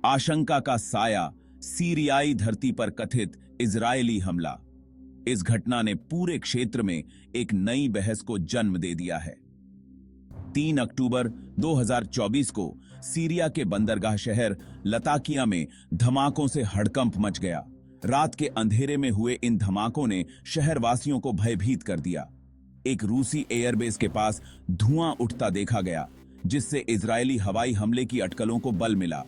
आशंका का साया, सीरियाई धरती पर कथित इजरायली हमला। इस घटना ने पूरे क्षेत्र में एक नई बहस को जन्म दे दिया है। 3 अक्टूबर 2024 को सीरिया के बंदरगाह शहर लताकिया में धमाकों से हड़कंप मच गया। रात के अंधेरे में हुए इन धमाकों ने शहरवासियों को भयभीत कर दिया। एक रूसी एयरबेस के पास धुआं उठता देखा गया, जिससे इजरायली हवाई हमले की अटकलों को बल मिला।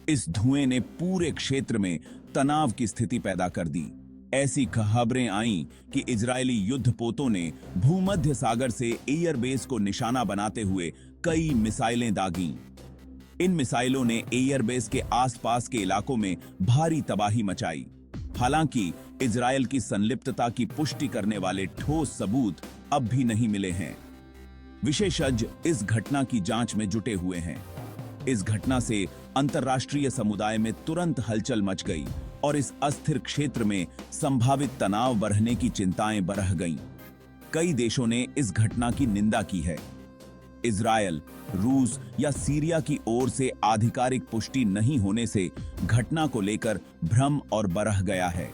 इस धुएं ने पूरे क्षेत्र में तनाव की स्थिति पैदा कर दी। ऐसी खबरें आईं कि इजरायली युद्धपोतों ने भूमध्य सागर से एयरबेस को निशाना बनाते हुए कई मिसाइलें दागीं। इन मिसाइलों ने एयरबेस के आसपास के इलाकों में भारी तबाही मचाई। हालांकि इजरायल की संलिप्तता की पुष्टि करने वाले ठोस सबूत अब भी नहीं मिले हैं। विशेषज्ञ इस घटना की जांच में जुटे हुए हैं। इस घटना से अंतर्राष्ट्रीय समुदाय में तुरंत हलचल मच गई और इस अस्थिर क्षेत्र में संभावित तनाव बढ़ने की चिंताएं बढ़ गईं। कई देशों ने इस घटना की निंदा की है। इजरायल, रूस या सीरिया की ओर से आधिकारिक पुष्टि नहीं होने से घटना को लेकर भ्रम और बढ़ गया है।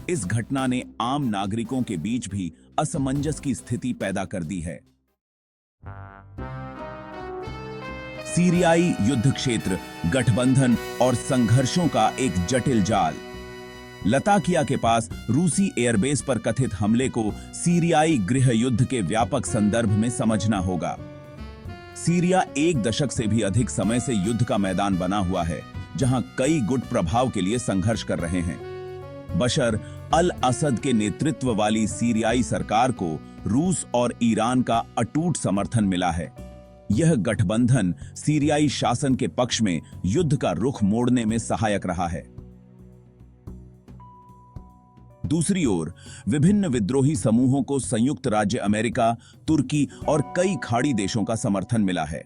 इस घटना ने आम नागरिकों के बीच भी असमंजस की स्थिति पैदा कर दी है। सीरियाई युद्ध क्षेत्र, गठबंधन और संघर्षों का एक जटिल जाल। लताकिया के पास रूसी एयरबेस पर कथित हमले को सीरियाई गृह युद्ध के व्यापक संदर्भ में समझना होगा। सीरिया 1 दशक से भी अधिक समय से युद्ध का मैदान बना हुआ है, जहां कई गुट प्रभाव के लिए संघर्ष कर रहे हैं। बशर अल असद के नेतृत्व वाली सीरियाई सरकार को रूस और ईरान का अटूट समर्थन मिला है। यह गठबंधन सीरियाई शासन के पक्ष में युद्ध का रुख मोड़ने में सहायक रहा है। दूसरी ओर विभिन्न विद्रोही समूहों को संयुक्त राज्य अमेरिका, तुर्की और कई खाड़ी देशों का समर्थन मिला है।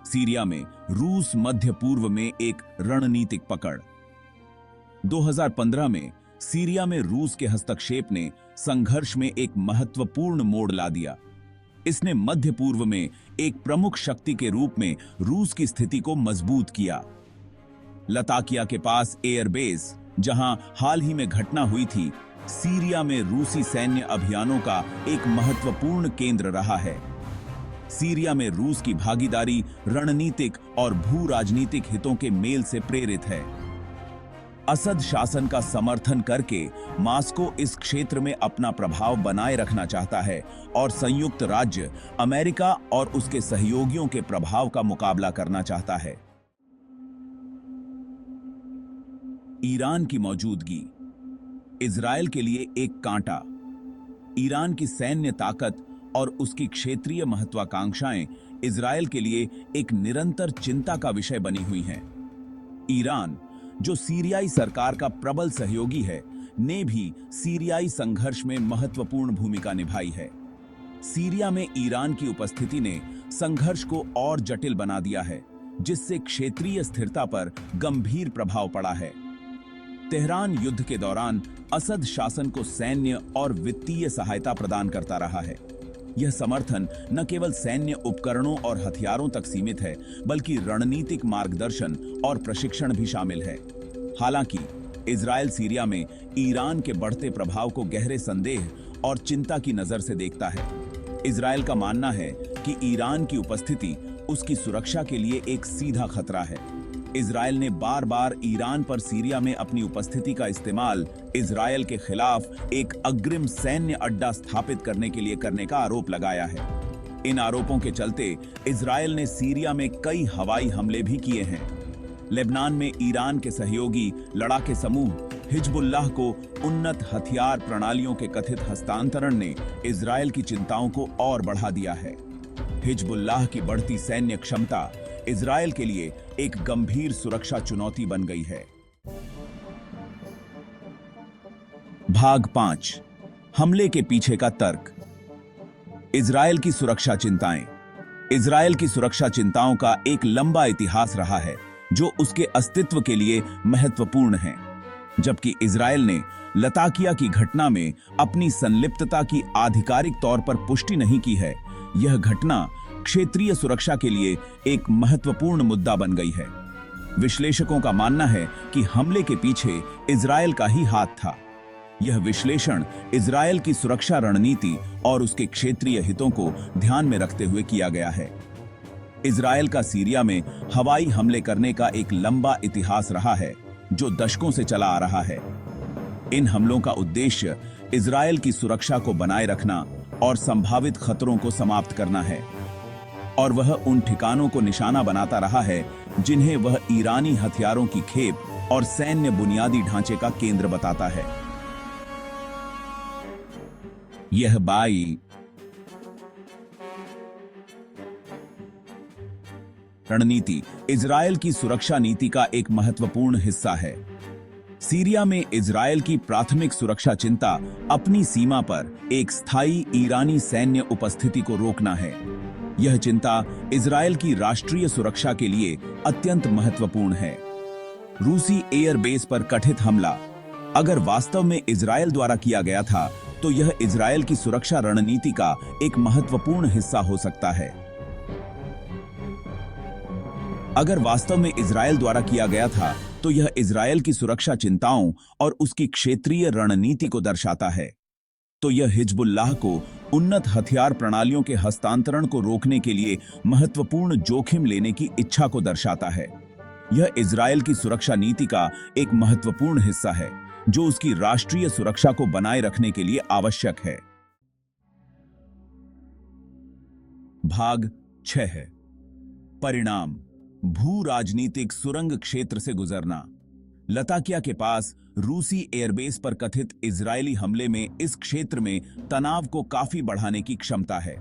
सीरिया में रूस मध्य पूर्व में एक रणनीतिक पकड़। 2015 में सीरिया में रूस के हस्तक्षेप ने संघर्ष में एक महत्वपूर्ण मोड़ ला दिया। इसने मध्य पूर्व में एक प्रमुख शक्ति के रूप में रूस की स्थिति को मजबूत किया। लताकिया के पास एयरबेस, जहां हाल ही में घटना हुई थी, सीरिया में रूसी सैन्य अभियानों का एक महत्वपूर्ण केंद्र रहा है। सीरिया में रूस की भागीदारी रणनीतिक और भू राजनीतिक हितों के मेल से प्रेरित है। असद शासन का समर्थन करके मास्को इस क्षेत्र में अपना प्रभाव बनाए रखना चाहता है और संयुक्त राज्य अमेरिका और उसके सहयोगियों के प्रभाव का मुकाबला करना चाहता है। ईरान की मौजूदगी इजरायल के लिए एक कांटा। ईरान की सैन्य ताकत और उसकी क्षेत्रीय महत्वाकांक्षाएं इजरायल के लिए एक निरंतर चिंता का विषय बनी हुई हैं। ईरान, जो सीरियाई सरकार का प्रबल सहयोगी है, ने भी सीरियाई संघर्ष में महत्वपूर्ण भूमिका निभाई है। सीरिया में ईरान की उपस्थिति ने संघर्ष को और जटिल बना दिया है, जिससे क्षेत्रीय स्थिरता पर गंभीर प्रभाव पड़ा है। तेहरान युद्ध के दौरान असद शासन को सैन्य और वित्तीय सहायता प्रदान करता रहा है। यह समर्थन न केवल सैन्य उपकरणों और हथियारों तक सीमित है, बल्कि रणनीतिक मार्गदर्शन और प्रशिक्षण भी शामिल है। हालांकि इजरायल सीरिया में ईरान के बढ़ते प्रभाव को गहरे संदेह और चिंता की नजर से देखता है। इजरायल का मानना है कि ईरान की उपस्थिति उसकी सुरक्षा के लिए एक सीधा खतरा है। इजरायल ने बार बार ईरान पर सीरिया में अपनी उपस्थिति का इस्तेमाल इजरायल के खिलाफ एक अग्रिम सैन्य अड्डा स्थापित करने के लिए करने का आरोप लगाया है। इन आरोपों के चलते इजरायल ने सीरिया में कई हवाई हमले भी किए हैं। लेबनान में ईरान के सहयोगी लड़ाके समूह हिजबुल्लाह को उन्नत हथियार प्रणालियों के कथित हस्तांतरण ने इजरायल की चिंताओं को और बढ़ा दिया है। हिजबुल्लाह की बढ़ती सैन्य क्षमता इजरायल के लिए एक गंभीर सुरक्षा चुनौती बन गई है। भाग 5, हमले के पीछे का तर्क। इजरायल की सुरक्षा चिंताएं। इजरायल की सुरक्षा चिंताओं का एक लंबा इतिहास रहा है, जो उसके अस्तित्व के लिए महत्वपूर्ण है। जबकि इजरायल ने लताकिया की घटना में अपनी संलिप्तता की आधिकारिक तौर पर पुष्टि नहीं की है, यह घटना क्षेत्रीय सुरक्षा के लिए एक महत्वपूर्ण मुद्दा बन गई है। विश्लेषकों का मानना है कि हमले के पीछे इजरायल का ही हाथ था। यह विश्लेषण इजरायल की सुरक्षा रणनीति और उसके क्षेत्रीय हितों को ध्यान में रखते हुए किया गया है। इजरायल का सीरिया में हवाई हमले करने का एक लंबा इतिहास रहा है, जो दशकों से चला आ रहा है। इन हमलों का उद्देश्य इजरायल की सुरक्षा को बनाए रखना और संभावित खतरों को समाप्त करना है, और वह उन ठिकानों को निशाना बनाता रहा है जिन्हें वह ईरानी हथियारों की खेप और सैन्य बुनियादी ढांचे का केंद्र बताता है। यह बाई रणनीति इजरायल की सुरक्षा नीति का एक महत्वपूर्ण हिस्सा है। सीरिया में इजरायल की प्राथमिक सुरक्षा चिंता अपनी सीमा पर एक स्थायी ईरानी सैन्य उपस्थिति को रोकना है। यह चिंता इजरायल की राष्ट्रीय सुरक्षा के लिए अत्यंत महत्वपूर्ण है। रूसी एयरबेस पर कथित हमला अगर वास्तव में इजरायल द्वारा किया गया था, तो यह इजरायल की सुरक्षा रणनीति का एक महत्वपूर्ण हिस्सा हो सकता है। अगर वास्तव में इजरायल द्वारा किया गया था, तो यह इजरायल की सुरक्षा चिंताओं और उसकी क्षेत्रीय रणनीति को दर्शाता है। तो यह हिजबुल्लाह को उन्नत हथियार प्रणालियों के हस्तांतरण को रोकने के लिए महत्वपूर्ण जोखिम लेने की इच्छा को दर्शाता है। यह इजरायल की सुरक्षा नीति का एक महत्वपूर्ण हिस्सा है, जो उसकी राष्ट्रीय सुरक्षा को बनाए रखने के लिए आवश्यक है। भाग 6 है परिणाम। भू राजनीतिक सुरंग क्षेत्र से गुजरना। लताकिया के पास रूसी एयरबेस पर कथित इजरायली हमले में इस क्षेत्र में तनाव को काफी बढ़ाने की क्षमता है।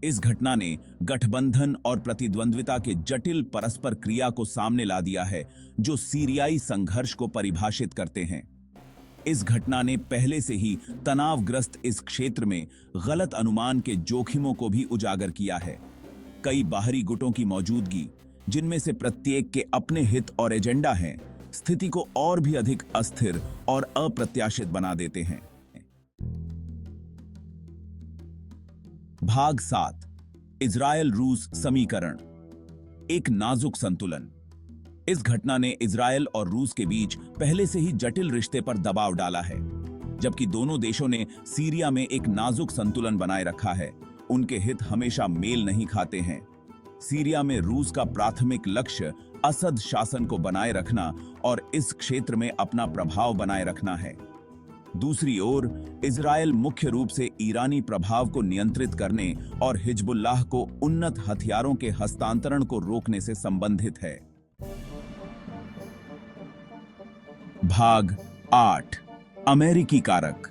इस घटना ने गठबंधन और प्रतिद्वंद्विता के जटिल परस्पर क्रिया को सामने ला दिया है, जो सीरियाई संघर्ष को परिभाषित करते हैं। इस घटना ने पहले से ही तनावग्रस्त इस क्षेत्र में गलत अनुमान के जोखिमों को भी उजागर किया है। कई बाहरी गुटों की मौजूदगी, जिनमें से प्रत्येक के अपने हित और एजेंडा हैं, स्थिति को और भी अधिक अस्थिर और अप्रत्याशित बना देते हैं। भाग 7 इजरायल रूस समीकरण। एक नाजुक संतुलन। इस घटना ने इजरायल और रूस के बीच पहले से ही जटिल रिश्ते पर दबाव डाला है। जबकि दोनों देशों ने सीरिया में एक नाजुक संतुलन बनाए रखा है, उनके हित हमेशा मेल नहीं खाते हैं। सीरिया में रूस का प्राथमिक लक्ष्य असद शासन को बनाए रखना और इस क्षेत्र में अपना प्रभाव बनाए रखना है। दूसरी ओर इजरायल मुख्य रूप से ईरानी प्रभाव को नियंत्रित करने और हिजबुल्लाह को उन्नत हथियारों के हस्तांतरण को रोकने से संबंधित है। भाग 8 अमेरिकी कारक।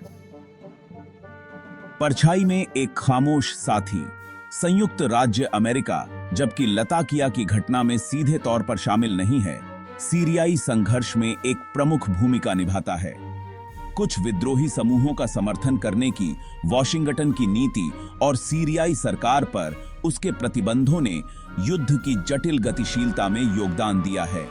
परछाई में एक खामोश साथी। संयुक्त राज्य अमेरिका, जबकि लताकिया की घटना में सीधे तौर पर शामिल नहीं है, सीरियाई संघर्ष में एक प्रमुख भूमिका निभाता है। कुछ विद्रोही समूहों का समर्थन करने की वॉशिंगटन की नीति और सीरियाई सरकार पर उसके प्रतिबंधों ने युद्ध की जटिल गतिशीलता में योगदान दिया है।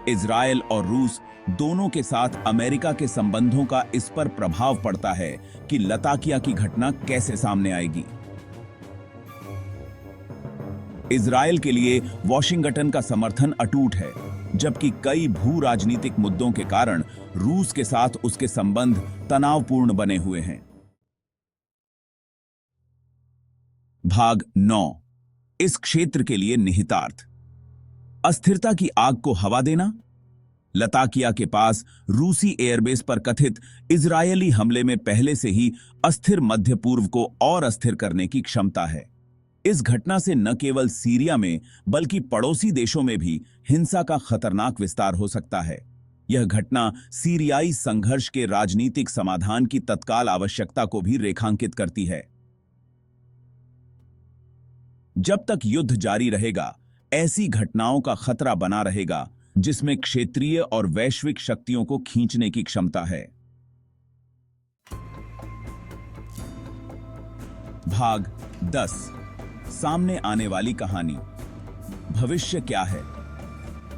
इजरायल और रूस दोनों के साथ अमेरिका के संबंधों का इस पर प्रभाव पड़ता है कि लताकिया की घटना कैसे सामने आएगी। इजरायल के लिए वॉशिंगटन का समर्थन अटूट है, जबकि कई भू राजनीतिक मुद्दों के कारण रूस के साथ उसके संबंध तनावपूर्ण बने हुए हैं। भाग 9 इस क्षेत्र के लिए निहितार्थ। अस्थिरता की आग को हवा देना। लताकिया के पास रूसी एयरबेस पर कथित इजरायली हमले में पहले से ही अस्थिर मध्य पूर्व को और अस्थिर करने की क्षमता है। इस घटना से न केवल सीरिया में बल्कि पड़ोसी देशों में भी हिंसा का खतरनाक विस्तार हो सकता है। यह घटना सीरियाई संघर्ष के राजनीतिक समाधान की तत्काल आवश्यकता को भी रेखांकित करती है। जब तक युद्ध जारी रहेगा, ऐसी घटनाओं का खतरा बना रहेगा जिसमें क्षेत्रीय और वैश्विक शक्तियों को खींचने की क्षमता है। भाग 10 सामने आने वाली कहानी। भविष्य क्या है?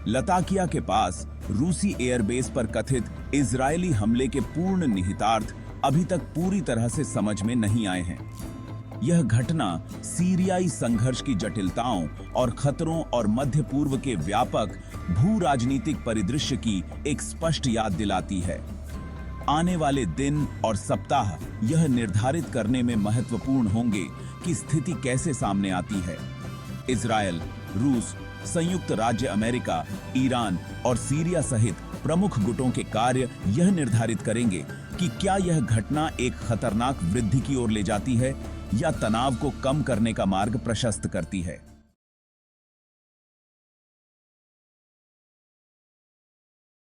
लताकिया के पास रूसी एयरबेस पर कथित इजरायली हमले के पूर्ण निहितार्थ अभी तक पूरी तरह से समझ में नहीं आए हैं। यह घटना सीरियाई संघर्ष की जटिलताओं और खतरों और मध्य पूर्व के व्यापक भू राजनीतिक परिदृश्य की एक स्पष्ट याद दिलाती है। आने वाले दिन और सप्ताह यह निर्धारित करने में महत्वपूर्ण होंगे कि स्थिति कैसे सामने आती है। इजरायल, रूस, संयुक्त राज्य अमेरिका, ईरान और सीरिया सहित प्रमुख गुटों के कार्य यह निर्धारित करेंगे कि क्या यह घटना एक खतरनाक वृद्धि की ओर ले जाती है या तनाव को कम करने का मार्ग प्रशस्त करती है।